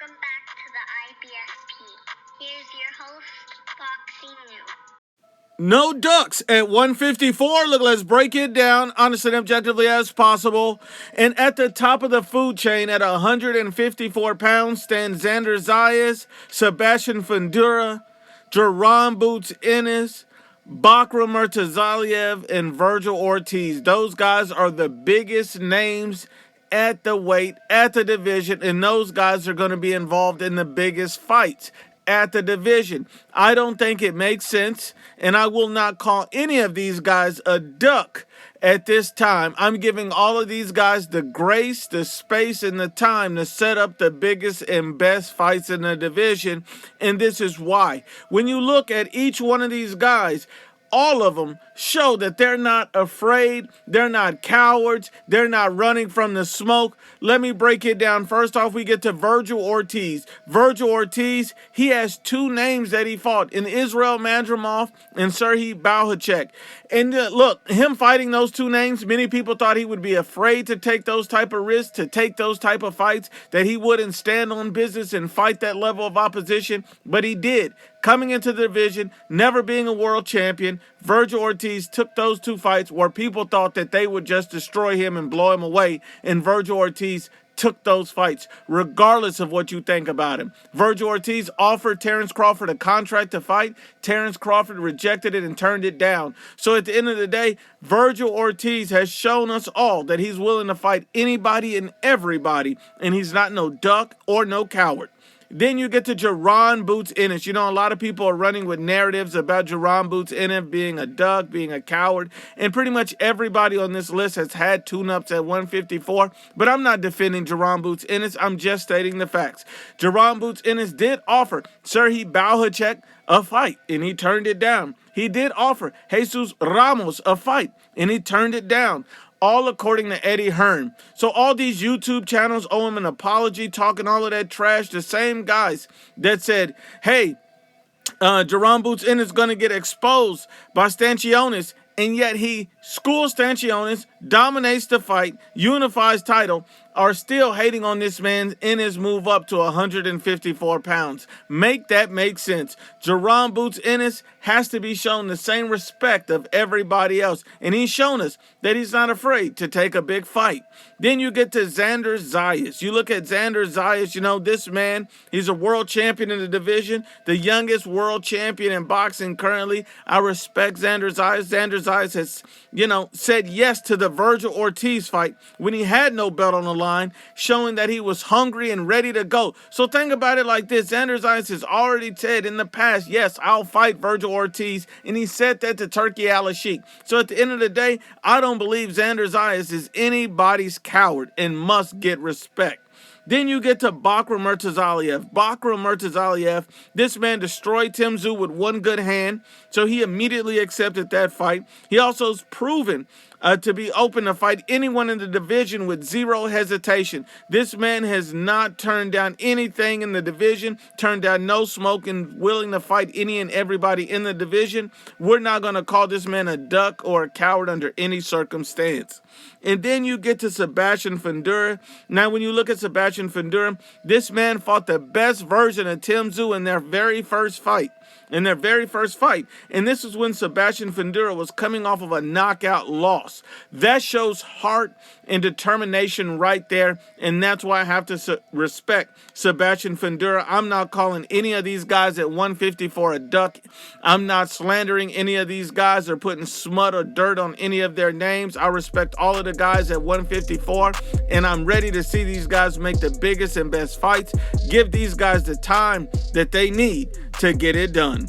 Welcome back to the IBSP. Here's your host, Foxy New. No ducks at 154. Look, let's break it down honestly and objectively as possible. And at the top of the food chain at 154 pounds stand Xander Zayas, Sebastian Fundora, Jerron Boots Ennis, Bakra Murtazaliev, and Virgil Ortiz. Those guys are the biggest names at the weight, at the division, and those guys are going to be involved in the biggest fights at the division. I don't think it makes sense, and I will not call any of these guys a duck at this time. I'm giving all of these guys the grace, the space, and the time to set up the biggest and best fights in the division, and this is why. When you look at each one of these guys, all of them show that they're not afraid, they're not cowards, they're not running from the smoke. Let me break it down. First off, we get to Virgil Ortiz. Virgil Ortiz, he has two names that he fought in Israel Madrimov and Serhiy Balhachek. And look, him fighting those two names, many people thought he would be afraid to take those type of risks, to take those type of fights, that he wouldn't stand on business and fight that level of opposition, but he did. Coming into the division, never being a world champion, Virgil Ortiz took those two fights where people thought that they would just destroy him and blow him away, and Virgil Ortiz took those fights, regardless of what you think about him. Virgil Ortiz offered Terrence Crawford a contract to fight. Terrence Crawford rejected it and turned it down. So at the end of the day, Virgil Ortiz has shown us all that he's willing to fight anybody and everybody, and he's not no duck or no coward. Then you get to Jerron Boots Ennis. You know, a lot of people are running with narratives about Jerron Boots Ennis being a duck, being a coward, and pretty much everybody on this list has had tune-ups at 154, but I'm not defending Jerron Boots Ennis. I'm just stating the facts. Jerron Boots Ennis did offer Serhiy Balhachek a fight, and he turned it down. He did offer Jesus Ramos a fight, and he turned it down. All according to Eddie Hearn. So all these YouTube channels owe him an apology, talking all of that trash. The same guys that said, hey, Jerron Boots Ennis is going to get exposed by Stanchionis, and yet he schools Stanchionis, dominates the fight, unifies title, are still hating on this man in his move up to 154 pounds. Make that make sense. Jerron Boots Ennis has to be shown the same respect of everybody else, and he's shown us that he's not afraid to take a big fight. Then you get to Xander Zayas. You look at Xander Zayas, you know, this man, he's a world champion in the division, the youngest world champion in boxing currently. I respect Xander Zayas. Xander Zayas has, said yes to the Virgil Ortiz fight when he had no belt on the line, showing that he was hungry and ready to go. So think about it like this. Xander Zayas has already said in the past, yes, I'll fight Virgil Ortiz, and he said that to Turki Al-Sheikh. So at the end of the day, I don't believe Xander Zayas is anybody's coward and must get respect. Then you get to Bakra Murtazaliev. Bakra Murtazaliev, this man destroyed Tim Tszyu with one good hand, so he immediately accepted that fight. He also has proven to be open to fight anyone in the division with zero hesitation. This man has not turned down anything in the division, turned down no smoke, and willing to fight any and everybody in the division. We're not going to call this man a duck or a coward under any circumstance. And then you get to Sebastian Fundora. Now, when you look at Sebastian Fundora, this man fought the best version of Tim Tszyu in their very first fight. And this is when Sebastian Fundora was coming off of a knockout loss. That shows heart and determination right there, and that's why I have to respect Sebastian Fundora. I'm not calling any of these guys at 154 a duck. I'm not slandering any of these guys or putting smut or dirt on any of their names. I respect all of the guys at 154, and I'm ready to see these guys make the biggest and best fights. Give these guys the time that they need to get it done.